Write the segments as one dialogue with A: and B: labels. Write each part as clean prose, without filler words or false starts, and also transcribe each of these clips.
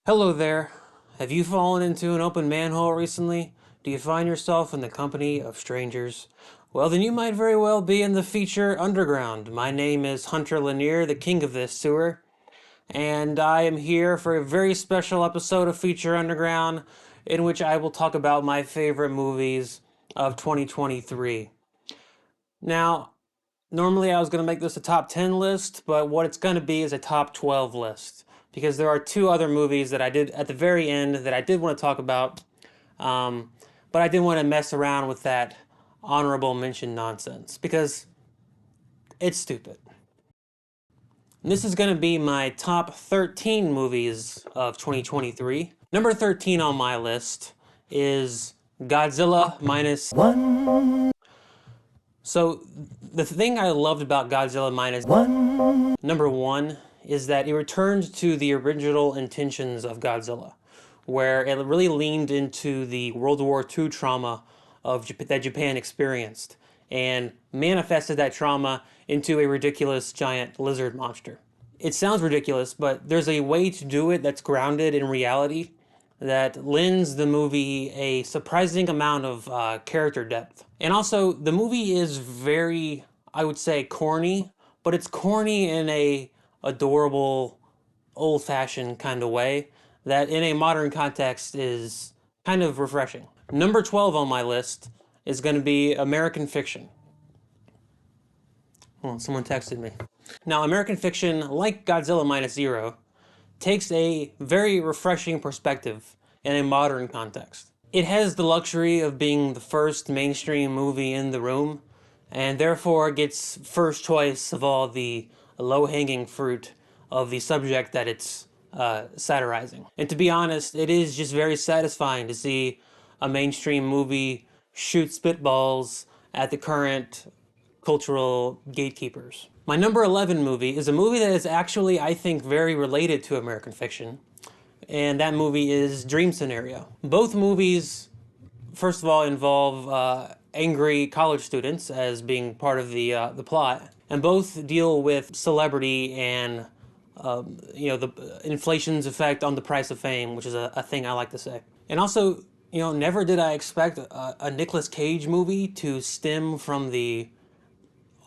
A: Hello there. Have you fallen into an open manhole recently? Do you find yourself in the company of strangers? Well, then you might very well be in the feature Underground. My name is Hunter Lanier, the king of this sewer, and I am here for a very special episode of Feature Underground in which I will talk about my favorite movies of 2023. Now, normally I was going to make this a top 10 list, but what it's going to be is a top 12 list. Because there are two other movies that I did at the very end that I did want to talk about, but I didn't want to mess around with that honorable mention nonsense because it's stupid. And this is going to be my top 13 movies of 2023. Number 13 on my list is Godzilla Minus One. So the thing I loved about Godzilla Minus One, number one, is that it returned to the original intentions of Godzilla, where it really leaned into the World War II trauma that Japan experienced and manifested that trauma into a ridiculous giant lizard monster. It sounds ridiculous, but there's a way to do it that's grounded in reality that lends the movie a surprising amount of character depth. And also, the movie is very, I would say, corny, but it's corny in a adorable, old-fashioned kind of way that in a modern context is kind of refreshing. Number 12 on my list is going to be American Fiction. Well, someone texted me. Now, American Fiction, like Godzilla Minus Zero, takes a very refreshing perspective in a modern context. It has the luxury of being the first mainstream movie in the room, and therefore gets first choice of all the low-hanging fruit of the subject that it's satirizing. And to be honest, it is just very satisfying to see a mainstream movie shoot spitballs at the current cultural gatekeepers. My number 11 movie is a movie that is actually, I think, very related to American Fiction, and that movie is Dream Scenario. Both movies, first of all, involve angry college students as being part of the plot, and both deal with celebrity and the inflation's effect on the price of fame, which is a thing I like to say. And also, never did I expect a Nicolas Cage movie to stem from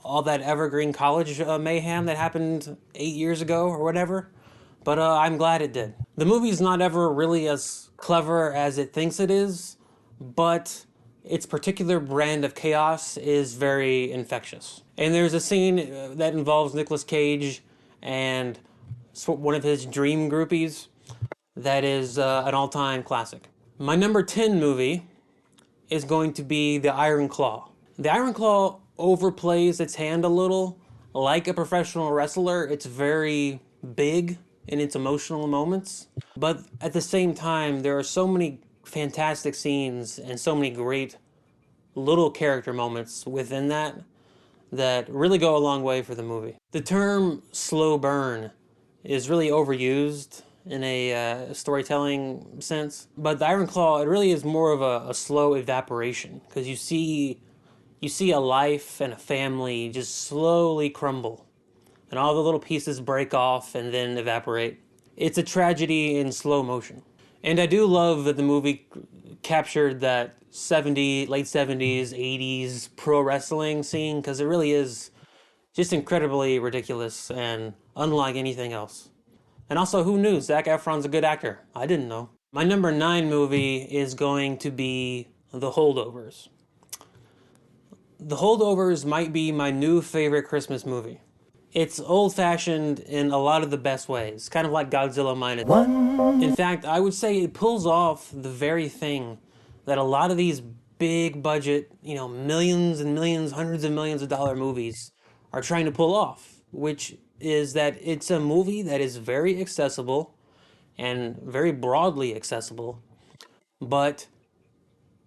A: all that evergreen college mayhem that happened 8 years ago or whatever, but I'm glad it did. The movie's not ever really as clever as it thinks it is, but its particular brand of chaos is very infectious. And there's a scene that involves Nicolas Cage and one of his dream groupies that is an all-time classic. My number 10 movie is going to be The Iron Claw. The Iron Claw overplays its hand a little. Like a professional wrestler, it's very big in its emotional moments. But at the same time, there are so many fantastic scenes and so many great little character moments within that really go a long way for the movie. The term slow burn is really overused in a storytelling sense, but The Iron Claw, it really is more of a slow evaporation, because you see a life and a family just slowly crumble, and all the little pieces break off and then evaporate. It's a tragedy in slow motion. And I do love that the movie captured that late 70s, 80s pro wrestling scene, because it really is just incredibly ridiculous and unlike anything else. And also, who knew? Zac Efron's a good actor. I didn't know. My number 9 movie is going to be The Holdovers. The Holdovers might be my new favorite Christmas movie. It's old-fashioned in a lot of the best ways, kind of like Godzilla Minus One. In fact, I would say it pulls off the very thing that a lot of these big-budget, millions and millions, hundreds of millions of dollar movies are trying to pull off, which is that it's a movie that is very accessible and very broadly accessible, but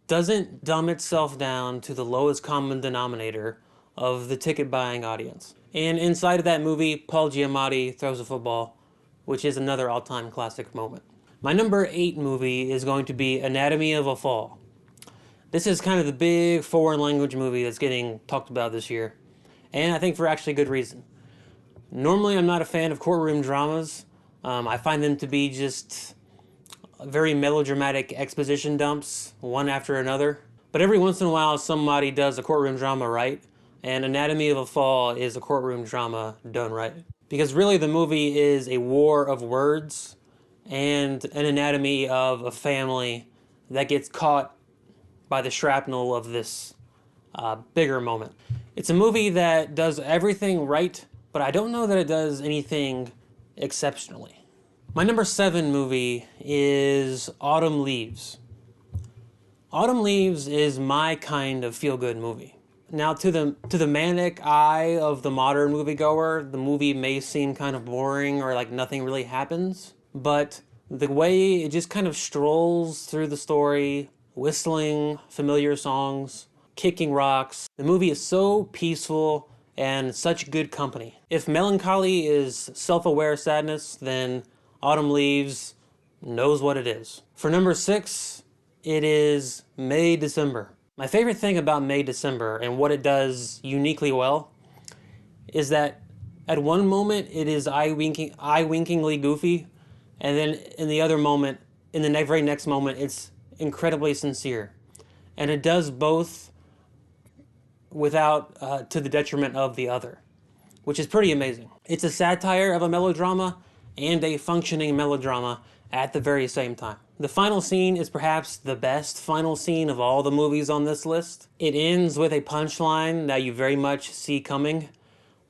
A: doesn't dumb itself down to the lowest common denominator of the ticket-buying audience. And inside of that movie, Paul Giamatti throws a football, which is another all-time classic moment. My number 8 movie is going to be Anatomy of a Fall. This is kind of the big foreign language movie that's getting talked about this year, and I think for actually good reason. Normally, I'm not a fan of courtroom dramas. I find them to be just very melodramatic exposition dumps, one after another. But every once in a while, somebody does a courtroom drama right, and Anatomy of a Fall is a courtroom drama done right. Because really, the movie is a war of words and an anatomy of a family that gets caught by the shrapnel of this bigger moment. It's a movie that does everything right, but I don't know that it does anything exceptionally. My number 7 movie is Autumn Leaves. Autumn Leaves is my kind of feel-good movie. Now, to the manic eye of the modern moviegoer, the movie may seem kind of boring or like nothing really happens, but the way it just kind of strolls through the story, whistling familiar songs, kicking rocks, the movie is so peaceful and such good company. If melancholy is self-aware sadness, then Autumn Leaves knows what it is. For number 6, it is May December. My favorite thing about May December and what it does uniquely well is that at one moment it is eye-winkingly goofy, and then in the other moment, in the very next moment, it's incredibly sincere. And it does both without to the detriment of the other, which is pretty amazing. It's a satire of a melodrama and a functioning melodrama at the very same time. The final scene is perhaps the best final scene of all the movies on this list. It ends with a punchline that you very much see coming,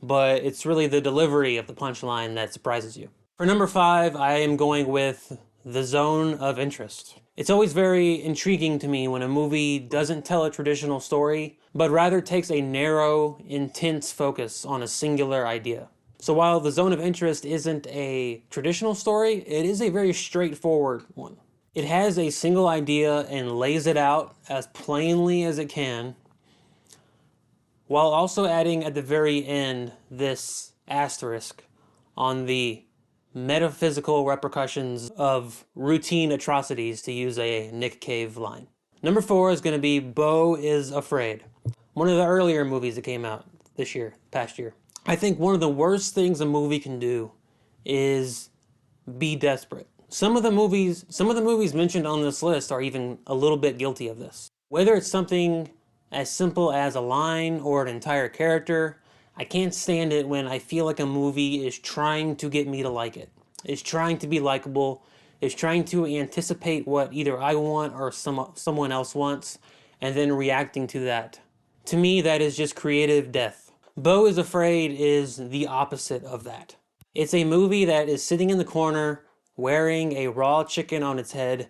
A: but it's really the delivery of the punchline that surprises you. For number 5, I am going with The Zone of Interest. It's always very intriguing to me when a movie doesn't tell a traditional story, but rather takes a narrow, intense focus on a singular idea. So while The Zone of Interest isn't a traditional story, it is a very straightforward one. It has a single idea and lays it out as plainly as it can, while also adding at the very end this asterisk on the metaphysical repercussions of routine atrocities, to use a Nick Cave line. Number 4 is going to be Beau is Afraid, one of the earlier movies that came out this year, past year. I think one of the worst things a movie can do is be desperate. Some of the movies mentioned on this list are even a little bit guilty of this. Whether it's something as simple as a line or an entire character, I can't stand it when I feel like a movie is trying to get me to like it. It's trying to be likable. It's trying to anticipate what either I want or someone else wants, and then reacting to that. To me, that is just creative death. Beau is Afraid is the opposite of that. It's a movie that is sitting in the corner, wearing a raw chicken on its head,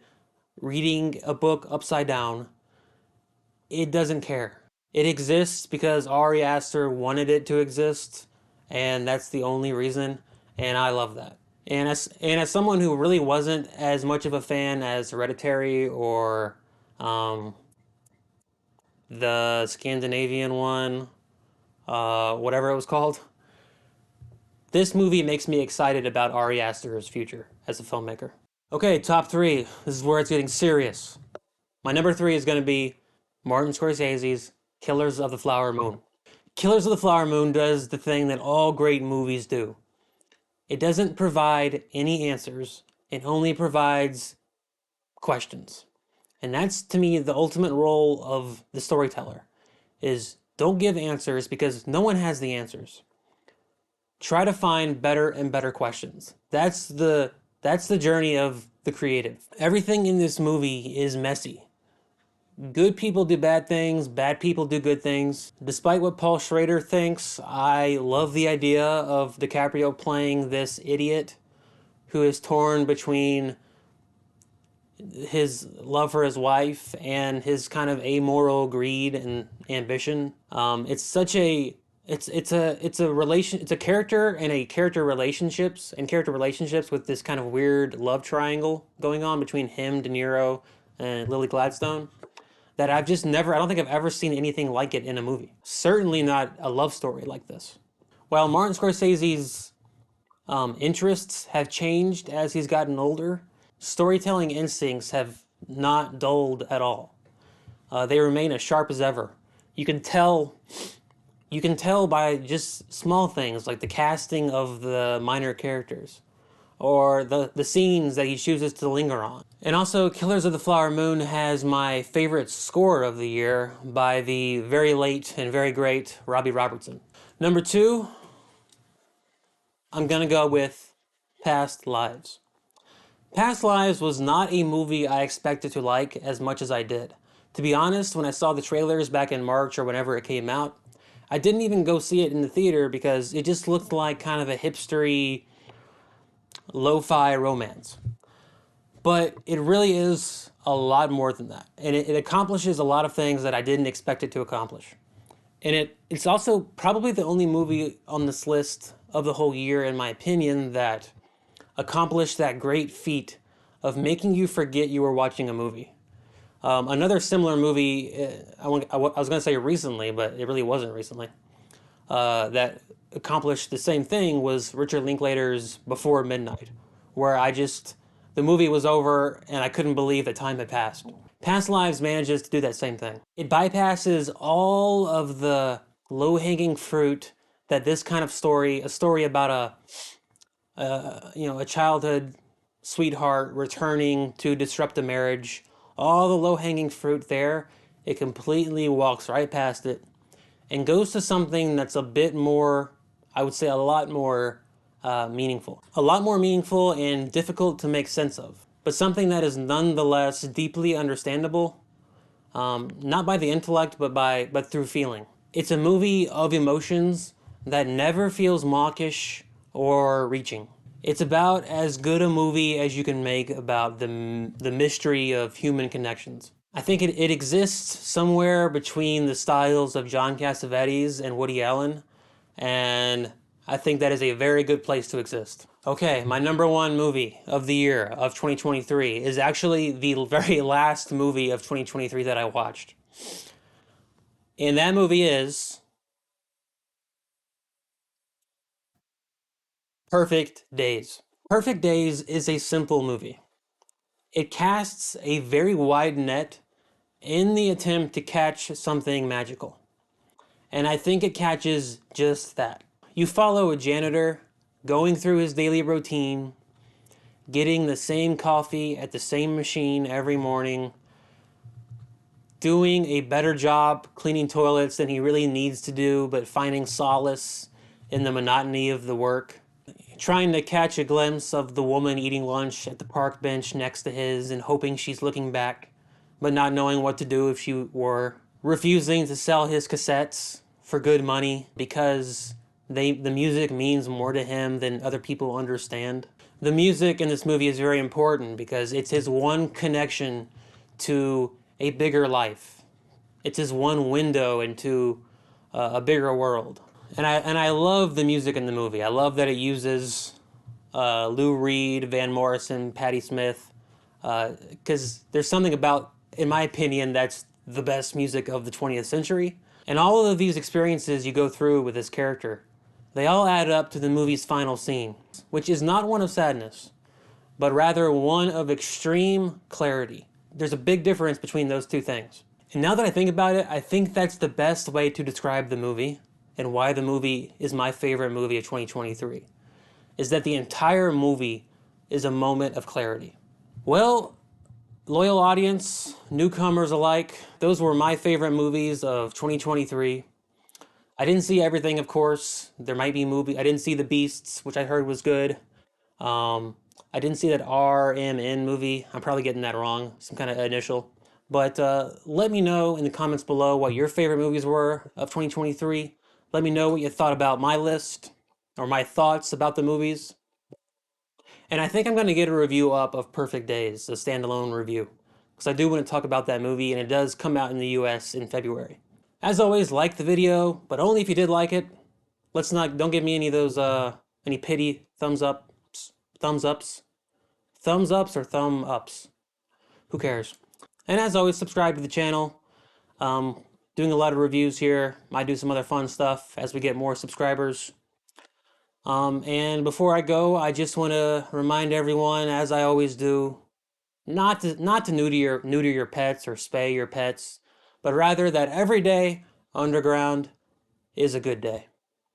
A: reading a book upside down. It doesn't care. It exists because Ari Aster wanted it to exist, and that's the only reason, and I love that. And as someone who really wasn't as much of a fan as Hereditary or the Scandinavian one, whatever it was called, this movie makes me excited about Ari Aster's future as a filmmaker. Okay, top 3. This is where it's getting serious. My number 3 is going to be Martin Scorsese's Killers of the Flower Moon. Killers of the Flower Moon does the thing that all great movies do. It doesn't provide any answers. It only provides questions. And that's, to me, the ultimate role of the storyteller, is don't give answers because no one has the answers. Try to find better and better questions. That's the journey of the creative. Everything in this movie is messy. Good people do bad things, bad people do good things. Despite what Paul Schrader thinks, I love the idea of DiCaprio playing this idiot who is torn between his love for his wife and his kind of amoral greed and ambition. It's a character and a character relationships with this kind of weird love triangle going on between him, De Niro, and Lily Gladstone, that I don't think I've ever seen anything like it in a movie. Certainly not a love story like this. While Martin Scorsese's interests have changed as he's gotten older, storytelling instincts have not dulled at all. They remain as sharp as ever. You can tell by just small things like the casting of the minor characters, or the scenes that he chooses to linger on. And also, Killers of the Flower Moon has my favorite score of the year by the very late and very great Robbie Robertson. Number two, I'm gonna go with Past Lives. Past Lives was not a movie I expected to like as much as I did. To be honest, when I saw the trailers back in March or whenever it came out, I didn't even go see it in the theater because it just looked like kind of a hipstery, lo-fi romance. But it really is a lot more than that. And it accomplishes a lot of things that I didn't expect it to accomplish. And it's also probably the only movie on this list of the whole year, in my opinion, that accomplished that great feat of making you forget you were watching a movie. Another similar movie, I was going to say recently, but it really wasn't recently, that accomplished the same thing was Richard Linklater's Before Midnight, where the movie was over and I couldn't believe that time had passed. Past Lives manages to do that same thing. It bypasses all of the low-hanging fruit that this kind of story, a story about a childhood sweetheart returning to disrupt a marriage, all the low-hanging fruit there, it completely walks right past it and goes to something that's a bit more, I would say a lot more meaningful. A lot more meaningful and difficult to make sense of, but something that is nonetheless deeply understandable, not by the intellect, but through feeling. It's a movie of emotions that never feels mawkish or reaching. It's about as good a movie as you can make about the mystery of human connections. I think it exists somewhere between the styles of John Cassavetes and Woody Allen, and I think that is a very good place to exist. Okay, my number one movie of the year of 2023 is actually the very last movie of 2023 that I watched. And that movie is Perfect Days. Perfect Days is a simple movie. It casts a very wide net in the attempt to catch something magical. And I think it catches just that. You follow a janitor going through his daily routine, getting the same coffee at the same machine every morning, doing a better job cleaning toilets than he really needs to do, but finding solace in the monotony of the work. Trying to catch a glimpse of the woman eating lunch at the park bench next to his and hoping she's looking back, but not knowing what to do if she were. Refusing to sell his cassettes for good money because the music means more to him than other people understand. The music in this movie is very important because it's his one connection to a bigger life. It's his one window into a bigger world. And I love the music in the movie. I love that it uses Lou Reed, Van Morrison, Patti Smith, because there's something about, in my opinion, that's the best music of the 20th century. And all of these experiences you go through with this character, they all add up to the movie's final scene, which is not one of sadness, but rather one of extreme clarity. There's a big difference between those two things. And now that I think about it, I think that's the best way to describe the movie and why the movie is my favorite movie of 2023, is that the entire movie is a moment of clarity. Well, loyal audience, newcomers alike, those were my favorite movies of 2023. I didn't see everything, of course. There might be I didn't see The Beasts, which I heard was good. I didn't see that RMN movie. I'm probably getting that wrong, some kind of initial. But let me know in the comments below what your favorite movies were of 2023. Let me know what you thought about my list or my thoughts about the movies. And I think I'm going to get a review up of Perfect Days, a standalone review, because I do want to talk about that movie, and it does come out in the US in February. As always, like the video, but only if you did like it. Don't give me any of those, any pity thumbs ups, thumbs ups or thumb ups. Who cares? And as always, subscribe to the channel. Doing a lot of reviews here. Might do some other fun stuff as we get more subscribers. And before I go, I just want to remind everyone, as I always do, not to neuter your pets or spay your pets, but rather that every day underground is a good day.